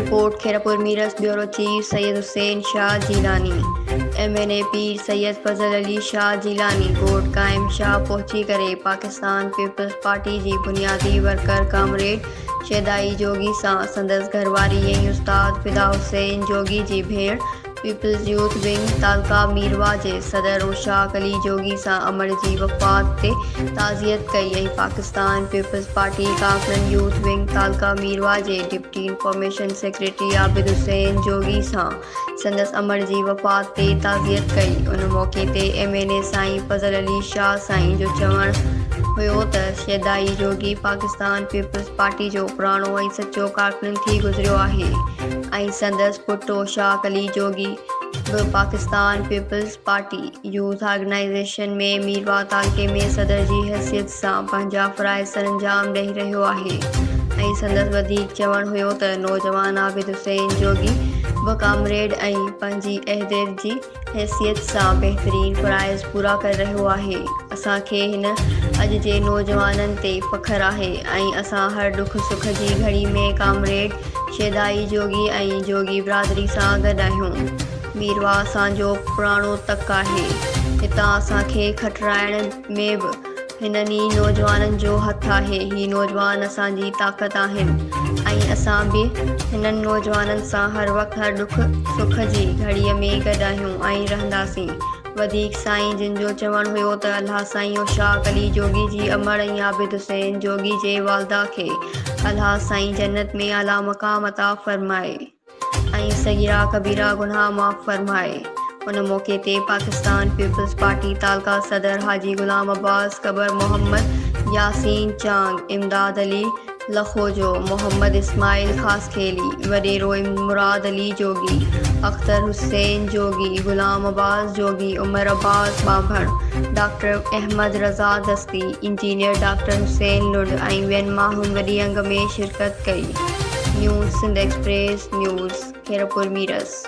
Report Khairpur Mirs bureau chief Syed Hussain Shah Jilani MNA Pir Syed फजल अली शाह जीलानी कोट कायम शाह पहुंची करे पाकिस्तान पीपल्स पार्टी जी बुनियादी वर्कर कामरेड शेदाई जोगी सां संदस घरवारी ऐं उस्ताद फिदा हुसैन जोगी जी भेण पीपल्स यूथ विंग तालका मीरवा जे सदर उशाक अली जोगी सां अमर जी वफ़ात ते ताज़ियत कई ऐं पाकिस्तान पीपल्स पार्टी कारकुन यूथ विंग तालका मीरवा जे deputy information secretary Abid Hussain Jogi सां संदस अमर जी वफ़ात ते ताज़ियत कई। उन मौक़े ते MNA साईं फज़ल अली शाह साईं जो चवणु हुयो त शेदाई जोगी पाकिस्तान पीपल्स पार्टी जो पुराणो ऐं सचो कारकुन थी गुज़रियो आहे ऐं संदसि पुटु उशाक अली जोगी बि Pakistan peoples Party youth organisation में मीरवा तालके में सदर जी हैसियत सां पंहिंजा फ़राइज़ सरअंजाम ॾेई रहियो आहे ऐं संदसि वधीक चवणु हुयो त नौजवान आबिद हुसैन जोगी बि कामरेड ऐं पंहिंजी अहदेर जी हैसियत सां बहितरीन फ़राइज़ पूरा करे रहियो आहे। असांखे हिन अॼु जे नौजवाननि ते फ़ख्रु आहे ऐं असां हर दुख सुख जी घड़ी में कामरेड शेदाई जोगी ऐं जोगी बिरादरी सां गॾु आहियूं। मीरवा असांजो पुराणो तक आहे, हितां असांखे खटराइण में बि हिननि नौजवाननि जो हथु आहे। ही नौजवान असांजी ताक़त आहिनि ऐं असां बि हिननि नौजवाननि सां हर वक़्तु हर दुख सुख जी घड़ीअ में गॾु आहियूं ऐं रहंदासीं। वधीक साईं जिन जो चवणु हुयो त अल्लाह साईं उशाक अली जोगी जी अमर ऐं आबिद हुसैन जोगी जे वालदा खे अल्लाह साईं जन्नत में आला मक़ाम अता फ़रमाए ऐं सगीरा कबीरा गुनाह माफ़ फ़रमाए। उन मौक़े ते पाकिस्तान पीपल्स पार्टी तालका सदर हाजी गुलाम अब्बास कबर मोहम्मद यासीन चांग इमदाद अली लखोजो मोहम्मद इस्माइल खासखेली वडेरो मुराद अली जोगी अख्तर हुसैन जोगी गुलाम अब्बास जोगी उमर अब्बास बाभण डॉक्टर अहमद रज़ा दस्ती इंजीनियर डॉक्टर हुसैन लुड ऐं ॿियनि माण्हुनि वॾी अंग में शिरकत कई। News Sindh express news Khairpur मीरस।